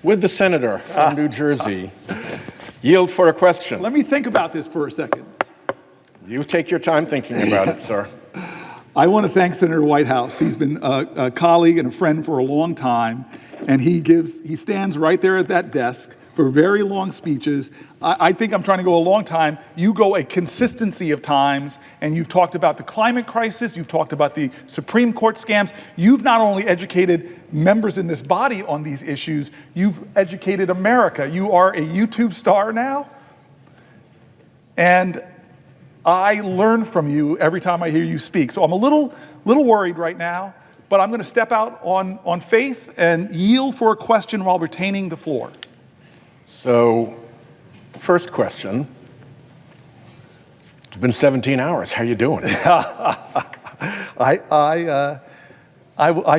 Would the senator from New Jersey yield for a question? Let me think about this for a second. You take your time thinking about it, sir. I want to thank Senator Whitehouse. He's been a colleague and a friend for a long time, and he stands right there at that desk for very long speeches. I think I'm trying to go a long time. You go a consistency of times, and you've talked about the climate crisis, you've talked about the Supreme Court scams. You've not only educated members in this body on these issues, you've educated America. You are a YouTube star now, and I learn from you every time I hear you speak. So I'm a little worried right now, but I'm going to step out on faith and yield for a question while retaining the floor. So, first question. It's been 17 hours. How you doing? I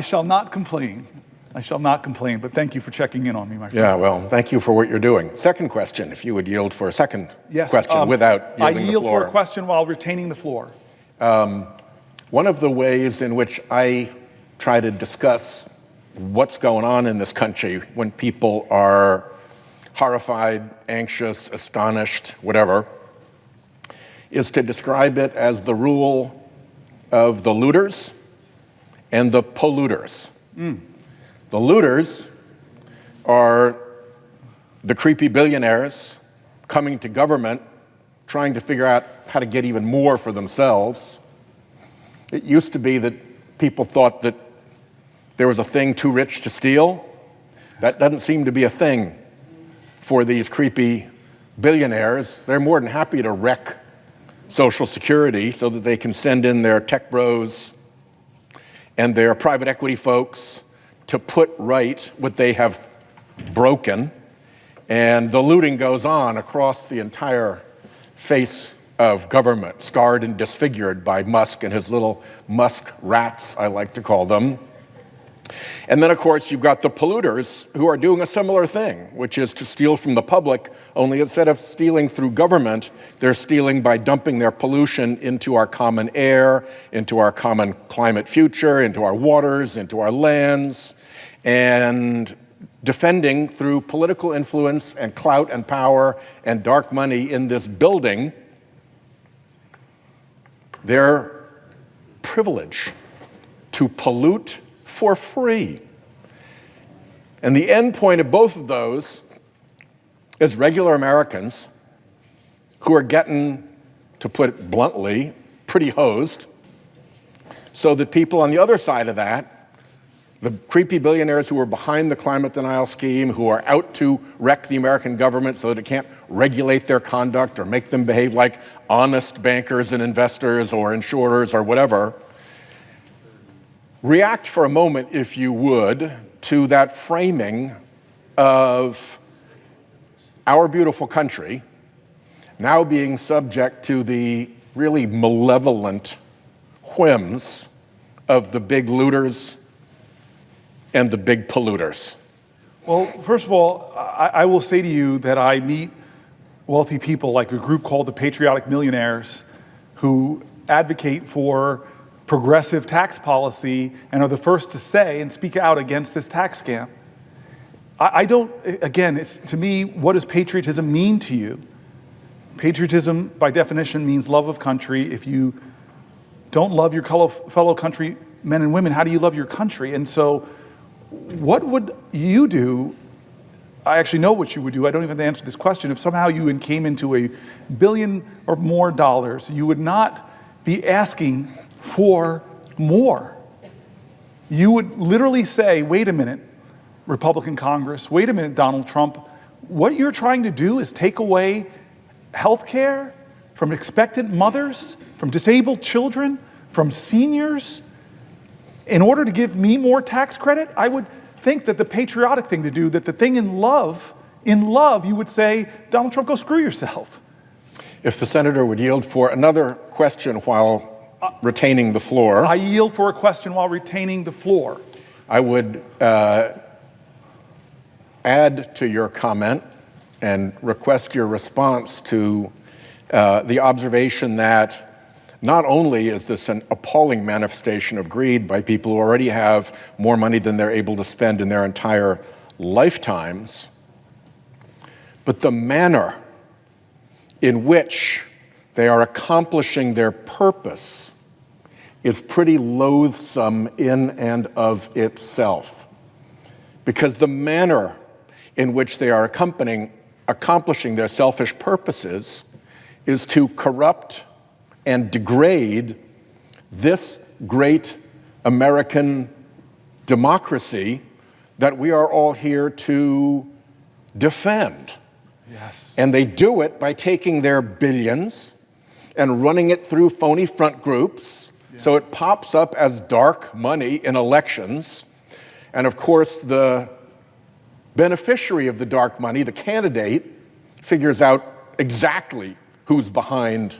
shall not complain. I shall not complain, but thank you for checking in on me, my friend. Yeah, well, thank you for what you're doing. Second question, if you would yield for a second question without yielding the floor. I yield for a question while retaining the floor. One of the ways in which I try to discuss what's going on in this country when people are horrified, anxious, astonished, whatever, is to describe it as the rule of the looters and the polluters. The looters are the creepy billionaires coming to government, trying to figure out how to get even more for themselves. It used to be that people thought that there was a thing too rich to steal. That doesn't seem to be a thing for these creepy billionaires. They're more than happy to wreck Social Security so that they can send in their tech bros and their private equity folks to put right what they have broken. And the looting goes on across the entire face of government, scarred and disfigured by Musk and his little Musk rats, I like to call them. And then, of course, you've got the polluters who are doing a similar thing, which is to steal from the public, only instead of stealing through government, they're stealing by dumping their pollution into our common air, into our common climate future, into our waters, into our lands, and defending through political influence and clout and power and dark money in this building their privilege to pollute for free. And the end point of both of those is regular Americans who are getting, to put it bluntly, pretty hosed, so that people on the other side of that, the creepy billionaires who are behind the climate denial scheme, who are out to wreck the American government so that it can't regulate their conduct or make them behave like honest bankers and investors or insurers or whatever, react for a moment, if you would, to that framing of our beautiful country now being subject to the really malevolent whims of the big looters and the big polluters. Well, first of all, I will say to you that I meet wealthy people like a group called the Patriotic Millionaires who advocate for progressive tax policy and are the first to say and speak out against this tax scam. I don't, again, it's, to me, what does patriotism mean to you? Patriotism, by definition, means love of country. If you don't love your fellow countrymen and women, how do you love your country? And so what would you do? I actually know what you would do. I don't even have to answer this question. If somehow you came into $1 billion or more dollars, you would not be asking for more. You would literally say, wait a minute, Republican Congress, wait a minute, Donald Trump, what you're trying to do is take away health care from expectant mothers, from disabled children, from seniors, in order to give me more tax credit. I would think that the patriotic thing to do, that the thing in love, you would say, Donald Trump, go screw yourself. If the senator would yield for another question while retaining the floor. I yield for a question while retaining the floor. I would add to your comment and request your response to the observation that not only is this an appalling manifestation of greed by people who already have more money than they're able to spend in their entire lifetimes, but the manner in which they are accomplishing their purpose is pretty loathsome in and of itself. Because the manner in which they are accomplishing their selfish purposes is to corrupt and degrade this great American democracy that we are all here to defend. Yes. And they do it by taking their billions and running it through phony front groups, so it pops up as dark money in elections. And of course, the beneficiary of the dark money, the candidate, figures out exactly who's behind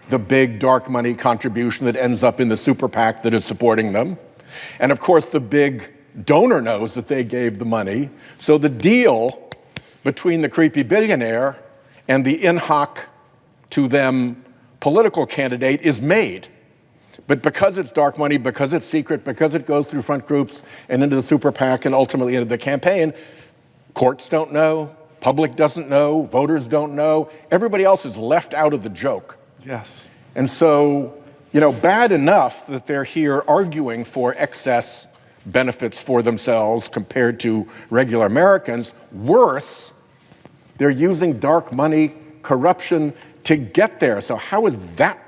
the big dark money contribution that ends up in the super PAC that is supporting them. And of course, the big donor knows that they gave the money. So the deal between the creepy billionaire and the in hoc to them political candidate is made. But because it's dark money, because it's secret, because it goes through front groups and into the super PAC and ultimately into the campaign, courts don't know, public doesn't know, voters don't know. Everybody else is left out of the joke. Yes. And so, bad enough that they're here arguing for excess benefits for themselves compared to regular Americans. Worse, they're using dark money, corruption to get there. So how is that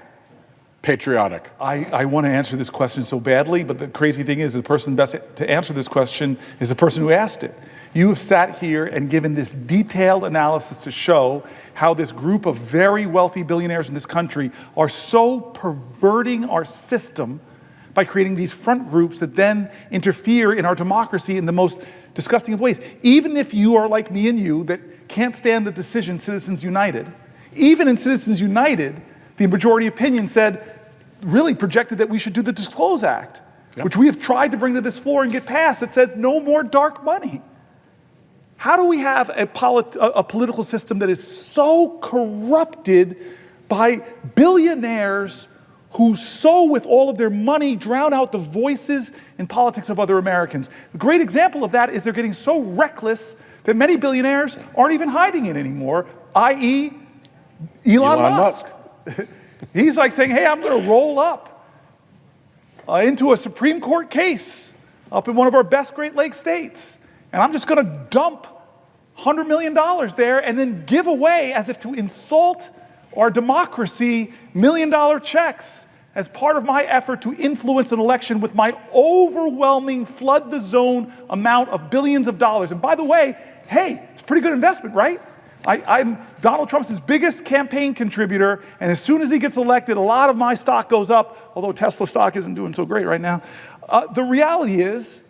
patriotic? I want to answer this question so badly, but the crazy thing is the person best to answer this question is the person who asked it. You have sat here and given this detailed analysis to show how this group of very wealthy billionaires in this country are so perverting our system by creating these front groups that then interfere in our democracy in the most disgusting of ways. Even if you are like me and you that can't stand the decision Citizens United, even in Citizens United, the majority opinion really projected that we should do the Disclose Act, which we have tried to bring to this floor and get passed. It says no more dark money. How do we have a political system that is so corrupted by billionaires who so with all of their money drown out the voices and politics of other Americans? A great example of that is they're getting so reckless that many billionaires aren't even hiding it anymore, i.e. Elon Musk. He's like saying, hey, I'm going to roll up into a Supreme Court case up in one of our best Great Lakes states, and I'm just going to dump $100 million there and then give away, as if to insult our democracy, $1 million checks as part of my effort to influence an election with my overwhelming flood the zone amount of billions of dollars. And by the way, hey, it's a pretty good investment, right? I'm Donald Trump's biggest campaign contributor, and as soon as he gets elected, a lot of my stock goes up, although Tesla stock isn't doing so great right now. The reality is,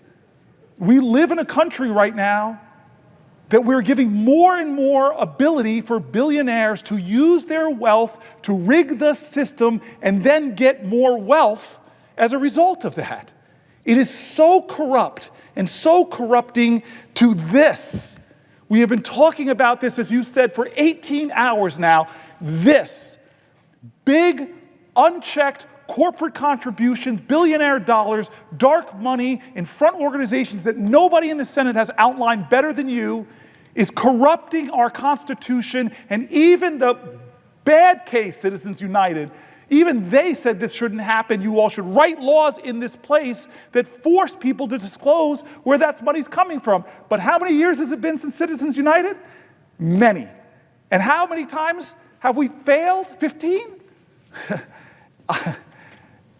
we live in a country right now that we're giving more and more ability for billionaires to use their wealth to rig the system and then get more wealth as a result of that. It is so corrupt and so corrupting to this. We have been talking about this, as you said, for 18 hours now. This big, unchecked corporate contributions, billionaire dollars, dark money in front organizations that nobody in the Senate has outlined better than you, is corrupting our Constitution. And even the bad case Citizens United, even they said this shouldn't happen. You all should write laws in this place that force people to disclose where that money's coming from. But how many years has it been since Citizens United? Many. And how many times have we failed? 15?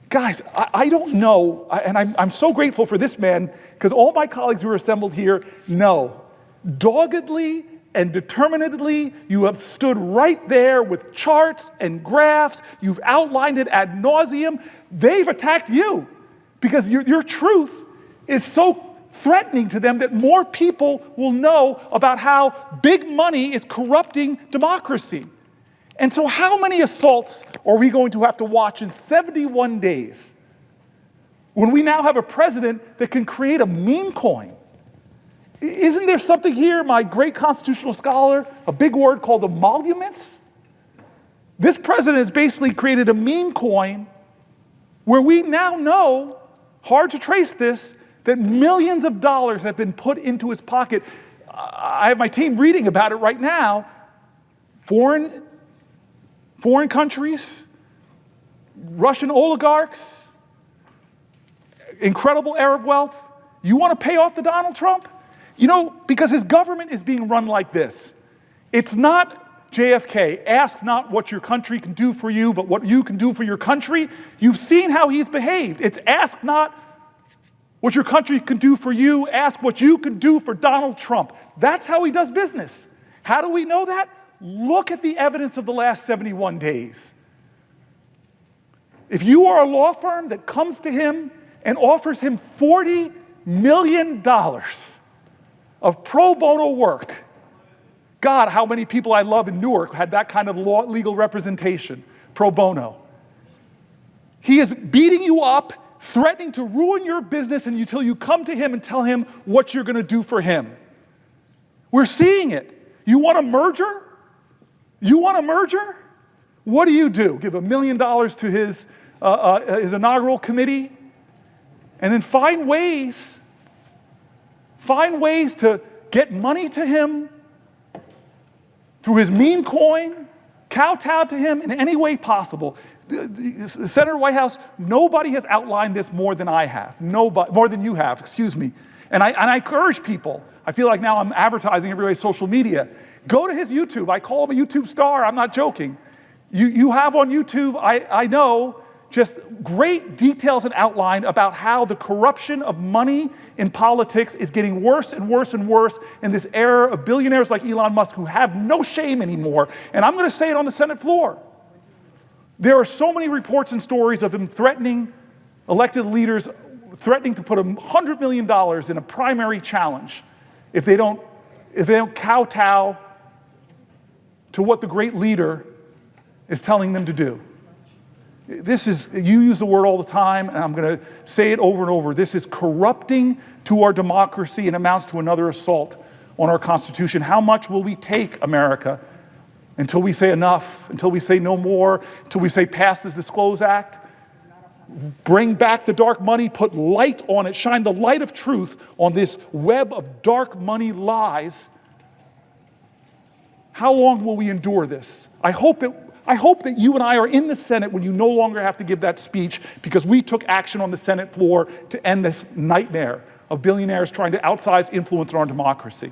Guys, I don't know, and I'm so grateful for this man, because all my colleagues who are assembled here know, doggedly and determinedly, you have stood right there with charts and graphs. You've outlined it ad nauseum. They've attacked you because your truth is so threatening to them that more people will know about how big money is corrupting democracy. And so how many assaults are we going to have to watch in 71 days when we now have a president that can create a meme coin? Isn't there something here, my great constitutional scholar, a big word called emoluments? This president has basically created a meme coin where we now know, hard to trace this, that millions of dollars have been put into his pocket. I have my team reading about it right now. Foreign countries, Russian oligarchs, incredible Arab wealth. You want to pay off the Donald Trump? You know, because his government is being run like this. It's not JFK. Ask not what your country can do for you, but what you can do for your country. You've seen how he's behaved. It's ask not what your country can do for you, ask what you can do for Donald Trump. That's how he does business. How do we know that? Look at the evidence of the last 71 days. If you are a law firm that comes to him and offers him $40 million of pro bono work, God, how many people I love in Newark had that kind of legal representation, pro bono. He is beating you up, threatening to ruin your business until you come to him and tell him what you're going to do for him. We're seeing it. You want a merger? You want a merger? What do? Give $1 million to his inaugural committee, and then find ways to get money to him through his meme coin, kowtow to him in any way possible. Senator Whitehouse, nobody has outlined this more than I have. Nobody, more than you have, excuse me. And I encourage people. I feel like now I'm advertising everybody's social media. Go to his YouTube. I call him a YouTube star. I'm not joking. You have on YouTube, I know, just great details and outline about how the corruption of money in politics is getting worse and worse and worse in this era of billionaires like Elon Musk who have no shame anymore. And I'm going to say it on the Senate floor. There are so many reports and stories of him threatening elected leaders, threatening to put $100 million in a primary challenge if they don't kowtow to what the great leader is telling them to do. This is, you use the word all the time, and I'm going to say it over and over. This is corrupting to our democracy and amounts to another assault on our Constitution. How much will we take, America, until we say enough, until we say no more, until we say pass the Disclose Act? Bring back the dark money, put light on it, shine the light of truth on this web of dark money lies. How long will we endure this? I hope that you and I are in the Senate when you no longer have to give that speech because we took action on the Senate floor to end this nightmare of billionaires trying to outsize influence on our democracy.